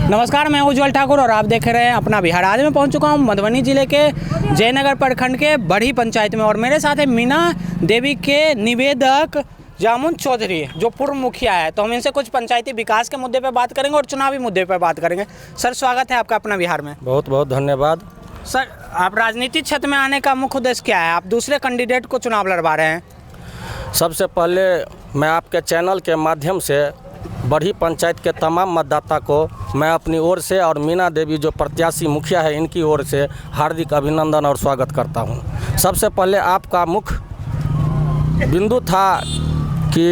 नमस्कार, मैं उज्जवल ठाकुर और आप देख रहे हैं अपना बिहार। आज मैं पहुंच चुका हूं मधुबनी जिले के जयनगर प्रखंड के बड़ी पंचायत में और मेरे साथ है मीना देवी के निवेदक जामुन चौधरी जो पूर्व मुखिया है। तो हम इनसे कुछ पंचायती विकास के मुद्दे पर बात करेंगे और चुनावी मुद्दे पर बात करेंगे। सर, स्वागत है आपका अपना बिहार में। बहुत बहुत धन्यवाद। सर, आप राजनीतिक क्षेत्र में आने का मुख्य उद्देश्य क्या है? आप दूसरे कैंडिडेट को चुनाव लड़वा रहे हैं। सबसे पहले मैं आपके चैनल के माध्यम से बड़ी पंचायत के तमाम मतदाता को मैं अपनी ओर से और मीना देवी जो प्रत्याशी मुखिया है इनकी ओर से हार्दिक अभिनंदन और स्वागत करता हूं। सबसे पहले आपका मुख्य बिंदु था कि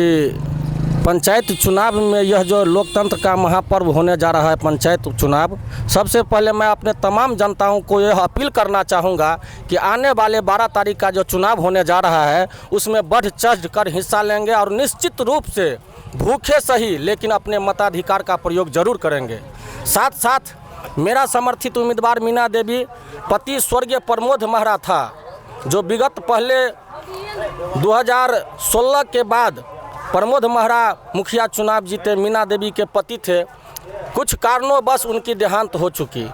पंचायत चुनाव में यह जो लोकतंत्र का महापर्व होने जा रहा है पंचायत चुनाव, सबसे पहले मैं अपने तमाम जनताओं को यह अपील करना चाहूँगा कि आने वाले 12 तारीख का जो चुनाव होने जा रहा है उसमें बढ़ चढ़ कर हिस्सा लेंगे और निश्चित रूप से भूखे सही लेकिन अपने मताधिकार का प्रयोग जरूर करेंगे। साथ साथ मेरा समर्थित उम्मीदवार मीना देवी पति स्वर्गीय प्रमोद महरा था, जो विगत पहले 2016 के बाद प्रमोद महरा मुखिया चुनाव जीते, मीना देवी के पति थे। कुछ कारणों बस उनकी देहांत हो चुकी।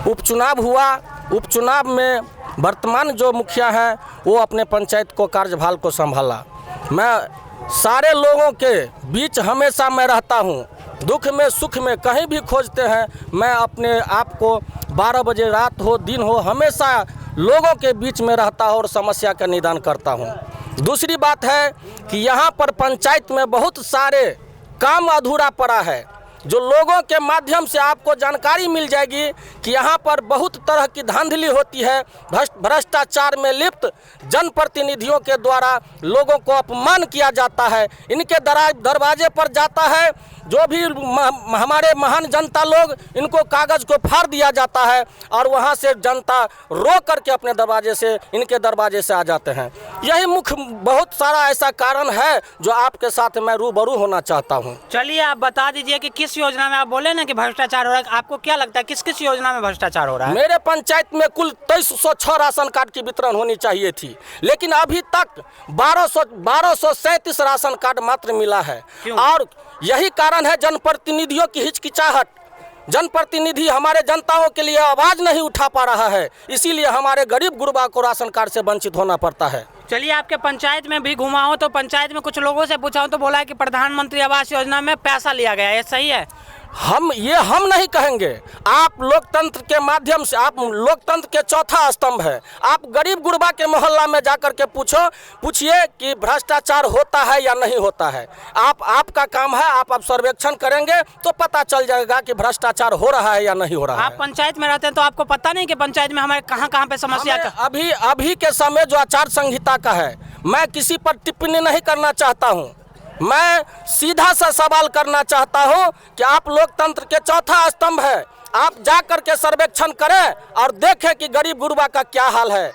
उपचुनाव हुआ, उपचुनाव में वर्तमान जो मुखिया हैं वो अपने पंचायत को कार्यभार को संभाला। मैं सारे लोगों के बीच हमेशा मैं रहता हूँ, दुख में सुख में कहीं भी खोजते हैं मैं अपने आप को 12 बजे रात हो दिन हो हमेशा लोगों के बीच में रहता हूँ और समस्या का निदान करता हूँ। दूसरी बात है कि यहाँ पर पंचायत में बहुत सारे काम अधूरा पड़ा है, जो लोगों के माध्यम से आपको जानकारी मिल जाएगी कि यहाँ पर बहुत तरह की धांधली होती है। भ्रष्टाचार में लिप्त जनप्रतिनिधियों के द्वारा लोगों को अपमान किया जाता है। इनके दरवाजे पर जाता है जो भी हमारे महान जनता लोग, इनको कागज़ को फाड़ दिया जाता है और वहाँ से जनता रो करके अपने दरवाजे से इनके दरवाजे से आ जाते हैं। यही मुख्य बहुत सारा ऐसा कारण है जो आपके साथ मैं रूबरू होना चाहता हूँ। चलिए, आप बता दीजिए कि किस योजना में, आप बोले ना कि भ्रष्टाचार हो रहा है, आपको क्या लगता है किस किस योजना में भ्रष्टाचार हो रहा है? मेरे पंचायत में कुल 2306 राशन कार्ड की वितरण होनी चाहिए थी, लेकिन अभी तक 1237 राशन कार्ड मात्र मिला है। और यही कारण है जनप्रतिनिधियों की हिचकिचाहट। जनप्रतिनिधि हमारे जनताओं के लिए आवाज़ नहीं उठा पा रहा है, इसीलिए हमारे गरीब गुरबा को राशन कार्ड से वंचित होना पड़ता है। चलिए, आपके पंचायत में भी घुमा हो तो पंचायत में कुछ लोगों से पूछा हूँ तो बोला है कि प्रधानमंत्री आवास योजना में पैसा लिया गया है, ये सही है? हम नहीं कहेंगे। आप लोकतंत्र के माध्यम से, आप लोकतंत्र के चौथा स्तंभ है। आप गरीब गुरबा के मोहल्ला में जाकर के पूछिए कि भ्रष्टाचार होता है या नहीं होता है। आपका काम है, आप सर्वेक्षण करेंगे तो पता चल जाएगा कि भ्रष्टाचार हो रहा है या नहीं हो रहा है। आप पंचायत में रहते हैं तो आपको पता नहीं कि पंचायत में हमारे कहाँ पे समस्या अभी के समय जो आचार संहिता का है, मैं किसी पर टिप्पणी नहीं करना चाहता हूँ। मैं सीधा सा सवाल करना चाहता हूं कि आप लोकतंत्र के चौथा स्तंभ है, आप जाकर के सर्वेक्षण करें और देखें कि गरीब गुरबा का क्या हाल है।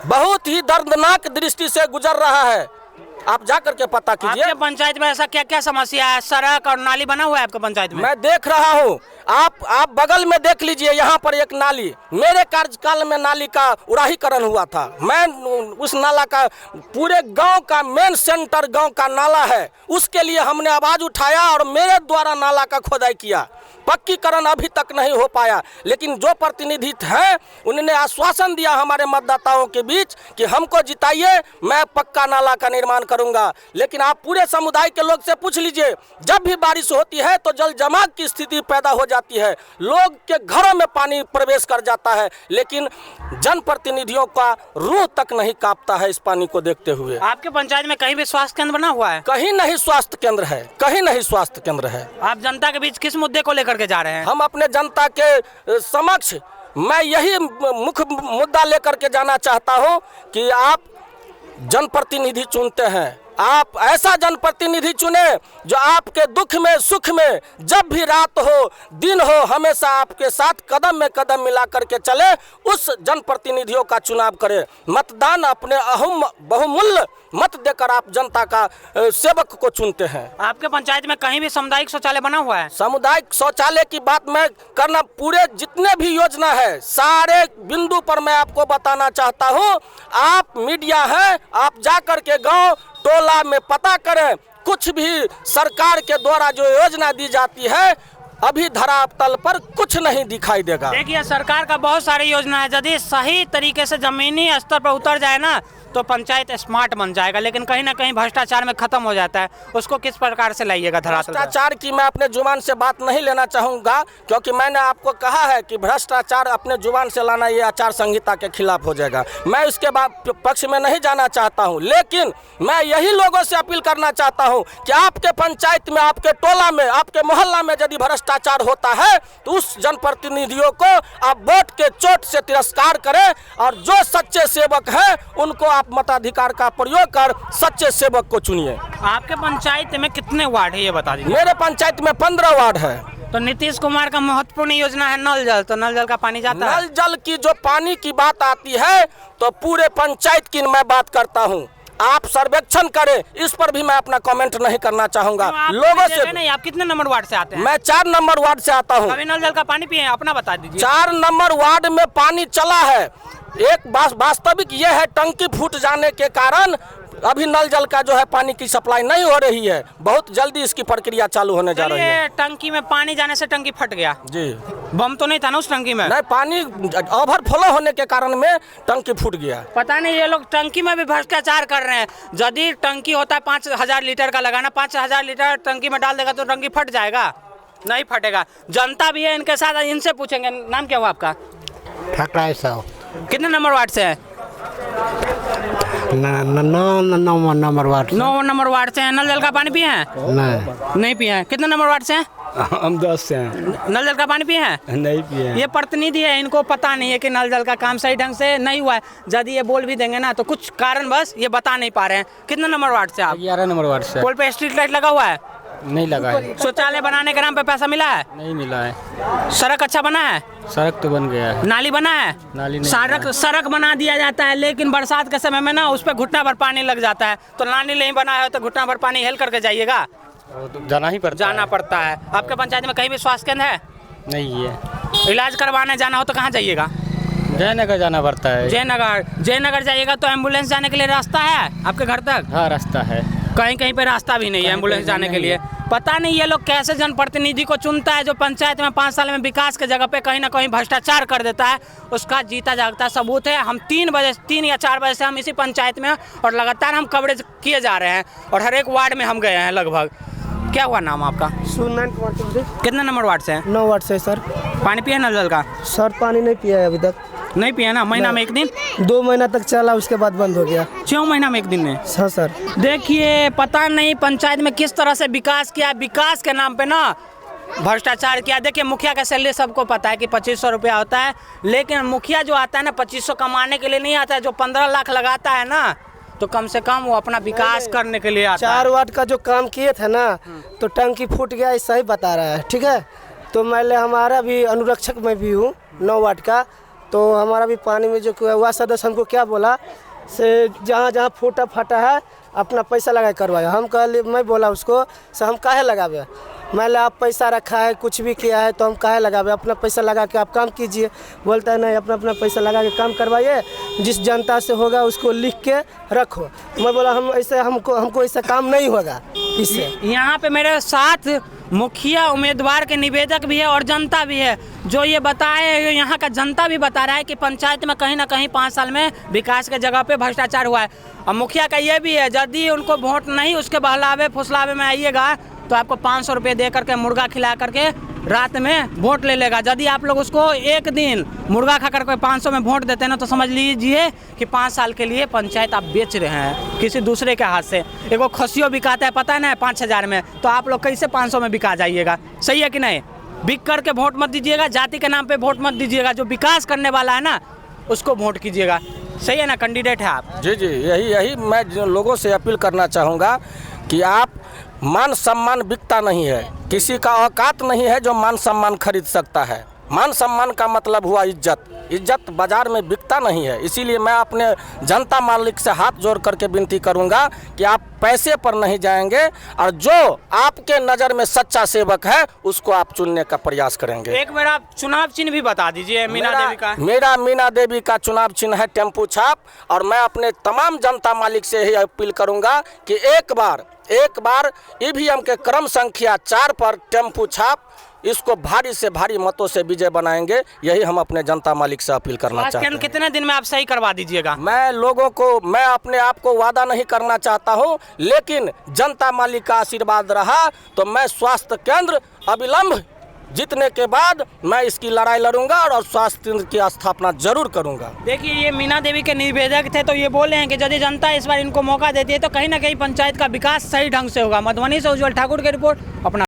बहुत ही दर्दनाक दृष्टि से गुजर रहा है, आप जाकर के पता कीजिए। आपके पंचायत में ऐसा क्या क्या समस्या है? सड़क और नाली बना हुआ है आपके पंचायत में? मैं देख रहा हूँ, आप बगल में देख लीजिए, यहाँ पर एक नाली, मेरे कार्यकाल में नाली का उड़ाहीकरण हुआ था। मैं उस नाला का पूरे गांव का मेन सेंटर गांव का नाला है, उसके लिए हमने आवाज़ उठाया और मेरे द्वारा नाला का खोदाई किया। पक्कीकरण अभी तक नहीं हो पाया, लेकिन जो प्रतिनिधि हैं उन्होंने आश्वासन दिया हमारे मतदाताओं के बीच कि हमको जिताइए, मैं पक्का नाला का निर्माण करूंगा। लेकिन आप पूरे समुदाय के लोग से पूछ लीजिए, जब भी बारिश होती है तो जल जमाव की स्थिति पैदा हो जाती है, लोग के घरों में पानी प्रवेश कर जाता है, लेकिन जनप्रतिनिधियों का रूह तक नहीं कांपता है इस पानी को देखते हुए। आपके पंचायत में कहीं भी स्वास्थ्य केंद्र बना हुआ है? कहीं नहीं स्वास्थ्य केंद्र है, कहीं नहीं स्वास्थ्य केंद्र है। आप जनता के बीच किस मुद्दे को लेकर के जा रहे हैं? हम अपने जनता के समक्ष मैं यही मुख्य मुद्दा लेकर के जाना चाहता हूं कि आप जनप्रतिनिधि चुनते हैं, आप ऐसा जनप्रतिनिधि चुने जो आपके दुख में सुख में जब भी रात हो दिन हो हमेशा आपके साथ कदम में कदम मिला करके चले, उस जनप्रतिनिधियों का चुनाव करें। मतदान अपने बहुमूल्य मत देकर आप जनता का सेवक को चुनते हैं। आपके पंचायत में कहीं भी सामुदायिक शौचालय बना हुआ है? सामुदायिक शौचालय की बात मैं करना, पूरे जितने भी योजना है सारे बिंदु पर मैं आपको बताना चाहता हूँ। आप मीडिया हैं, आप जा करके गाँव टोला में पता करें, कुछ भी सरकार के द्वारा जो योजना दी जाती है अभी धरातल पर कुछ नहीं दिखाई देगा। देखिए सरकार का बहुत सारी योजना है, यदि सही तरीके से जमीनी स्तर पर उतर जाए ना तो पंचायत स्मार्ट बन जाएगा, लेकिन कहीं ना कहीं भ्रष्टाचार में खत्म हो जाता है। उसको किस प्रकार से लाइएगा धरातल पर? भ्रष्टाचार की मैं अपने जुबान से बात नहीं लेना चाहूँगा, क्योंकि मैंने आपको कहा है कि भ्रष्टाचार अपने जुबान से लाना ये आचार संहिता के खिलाफ हो जाएगा। मैं उसके पक्ष में नहीं जाना चाहता हूँ, लेकिन मैं यही लोगों से अपील करना चाहता हूँ कि आपके पंचायत में, आपके टोला में, आपके मोहल्ला में यदि भ्रष्टाचार होता है तो उस जनप्रतिनिधियों को आप वोट के चोट से तिरस्कार करें, और जो सच्चे सेवक हैं उनको आप मताधिकार का प्रयोग कर सच्चे सेवक को चुनिए। आपके पंचायत में कितने वार्ड है ये बता दीजिए? मेरे पंचायत में 15 वार्ड है। तो नीतीश कुमार का महत्वपूर्ण योजना है नल जल, तो नल जल का पानी जाता है? नल जल की जो पानी की बात आती है तो पूरे पंचायत की मैं बात करता हूँ। आप सर्वेक्षण करें, इस पर भी मैं अपना कमेंट नहीं करना चाहूँगा। लोगों से नहीं, आप कितने नंबर वार्ड से आते हैं? मैं 4 नंबर वार्ड से आता हूँ। अभी नल जल का पानी पिए, अपना बता दीजिए। 4 नंबर वार्ड में पानी चला है। एक वास्तविक ये है, टंकी फूट जाने के कारण अभी नल जल का जो है पानी की सप्लाई नहीं हो रही है। बहुत जल्दी इसकी प्रक्रिया चालू होने जा रही है। टंकी में पानी जाने से टंकी फट गया जी, बम तो नहीं था ना उस टंकी में? नहीं, पानी ओवरफ्लो होने के कारण में टंकी फूट गया। पता नहीं ये लोग टंकी में भी भ्रष्टाचार कर रहे हैं। यदि टंकी होता है 5000 लीटर का लगाना, 5000 लीटर टंकी में डाल देगा तो टंकी फट जाएगा? नहीं फटेगा। जनता भी है इनके साथ, इनसे पूछेंगे। नाम क्या हुआ आपका? ठकराय साहब। कितने नंबर वार्ड से है? 9 नंबर वार्ड से। 9 नंबर वार्ड से हैं। नल जल का पानी पिए हैं? नहीं पिए हैं। कितने नंबर वार्ड से हैं? हम 10 से हैं। नल जल का पानी पिए हैं? नहीं पिए। ये प्रतिनिधि है, इनको पता नहीं है कि नल जल का काम सही ढंग से नहीं हुआ है। यदि ये बोल भी देंगे ना तो कुछ कारण बस ये बता नहीं पा रहे हैं। कितने नंबर वार्ड से आप? 11 नंबर वार्ड से। पोल पे स्ट्रीट लाइट लगा हुआ है? नहीं लगा है। शौचालय बनाने के नाम पे पैसा मिला है? नहीं मिला है। सड़क अच्छा बना है? सड़क तो बन गया है। नाली बना है? नाली नहीं। सड़क बना दिया जाता है, लेकिन बरसात के समय में ना उस पर घुटना भर पानी लग जाता है। तो नाली नहीं बना है तो घुटना भर पानी हेल करके जाइएगा? तो जाना पड़ता है। आपके पंचायत में कहीं भी स्वास्थ्य केंद्र है? नहीं है। इलाज करवाने जाना हो तो कहाँ जाइएगा? जयनगर जाना पड़ता है। जयनगर जाइएगा तो एम्बुलेंस जाने के लिए रास्ता है आपके घर तक? हाँ, रास्ता है। कहीं कहीं पे रास्ता भी नहीं है एम्बुलेंस जाने के लिए। पता नहीं ये लोग कैसे जनप्रतिनिधि को चुनता है जो पंचायत में 5 साल में विकास के जगह पे कहीं ना कहीं भ्रष्टाचार कर देता है। उसका जीता जागता सबूत है। हम 3 या 4 बजे से हम इसी पंचायत में और लगातार हम कवरेज किए जा रहे हैं और हर एक वार्ड में हम गए हैं लगभग। क्या हुआ नाम आपका? कितने नंबर वार्ड से है? 9 वार्ड से सर। पानी पिए नल जल का? सर पानी नहीं पिया है अभी तक। नहीं पिया ना? महीना में 1 दिन? 2 महीना तक चला, उसके बाद बंद हो गया। 6 महीना में 1 दिन में? हाँ सर। देखिए पता नहीं पंचायत में किस तरह से विकास किया। विकास के नाम पे ना भ्रष्टाचार किया। देखिए मुखिया का सैलरी सबको पता है कि 2500 रुपया होता है, लेकिन मुखिया जो आता है ना 2500 कमाने के लिए नहीं आता है। जो 15 लाख लगाता है ना तो कम से कम वो अपना विकास करने के लिए आता है। 4 वार्ड का जो काम किए थे ना तो टंकी फूट गया, ऐसा ही बता रहा है। ठीक है, तो मैं हमारा भी अनुरक्षक मैं भी हूँ 9 वार्ड का। तो हमारा भी पानी में जो हुआ सदस्य हमको क्या बोला से जहाँ जहाँ फूटा फटा है अपना पैसा लगा करवाया। हम कहले, मैं बोला उसको से हम काहे लगावे, मैं आप पैसा रखा है कुछ भी किया है तो हम काहे लगावे, अपना पैसा लगा के आप काम कीजिए। बोलता है नहीं, अपना पैसा लगा के काम करवाइए, जिस जनता से होगा उसको लिख के रखो। मैं बोला हम ऐसे हमको ऐसा काम नहीं होगा इससे। यहाँ पे मेरे साथ मुखिया उम्मीदवार के निवेदक भी है और जनता भी है जो ये बताए, यहाँ का जनता भी बता रहा है कि पंचायत में कहीं ना कहीं 5 साल में विकास के जगह पे भ्रष्टाचार हुआ है। और मुखिया का ये भी है यदि उनको वोट नहीं उसके बहलावे फुसलावे में आइएगा तो आपको 500 रुपये दे करके मुर्गा खिला करके रात में वोट ले लेगा। यदि आप लोग उसको 1 दिन मुर्गा खा करके 500 में वोट देते हैं ना तो समझ लीजिए कि 5 साल के लिए पंचायत आप बेच रहे हैं किसी दूसरे के हाथ से। एगो खसियो बिकाता है पता है ना 5000 में, तो आप लोग कैसे 500 में बिका जाइएगा? सही है कि नहीं? बिक करके वोट मत दीजिएगा, जाति के नाम पे वोट मत दीजिएगा। जो विकास करने वाला है ना उसको वोट कीजिएगा। सही है ना? कैंडिडेट है आप। जी जी, यही मैं लोगों से अपील करना चाहूँगा कि आप मान सम्मान बिकता नहीं है, किसी का औकात नहीं है जो मान सम्मान खरीद सकता है। मान सम्मान का मतलब हुआ इज्जत। इज्जत बाजार में बिकता नहीं है। इसीलिए मैं अपने जनता मालिक से हाथ जोड़ करके विनती करूंगा कि आप पैसे पर नहीं जाएंगे और जो आपके नज़र में सच्चा सेवक है उसको आप चुनने का प्रयास करेंगे। एक बार आप चुनाव चिन्ह भी बता दीजिए मीना देवी का। मेरा मीना देवी का चुनाव चिन्ह है टेम्पू छाप। और मैं अपने तमाम जनता मालिक से ही अपील करूंगा कि एक बार ईवीएम के क्रम संख्या 4 पर टेम्पू छाप इसको भारी से भारी मतों से विजय बनाएंगे। यही हम अपने जनता मालिक से अपील करना स्वास्थ्य चाहते केंद्र हैं। कितने दिन में आप सही करवा दीजिएगा? मैं अपने आप को वादा नहीं करना चाहता हूं, लेकिन जनता मालिक का आशीर्वाद रहा तो मैं स्वास्थ्य केंद्र अविलंब जीतने के बाद मैं इसकी लड़ाई लड़ूंगा और स्वास्थ्य केंद्र की स्थापना जरूर करूंगा। देखिए, ये मीना देवी के निवेदक थे, तो ये बोले हैं कि यदि जनता इस बार इनको मौका देती है तो कहीं ना कहीं पंचायत का विकास सही ढंग से होगा। मधुबनी से उज्जवल ठाकुर की रिपोर्ट, अपना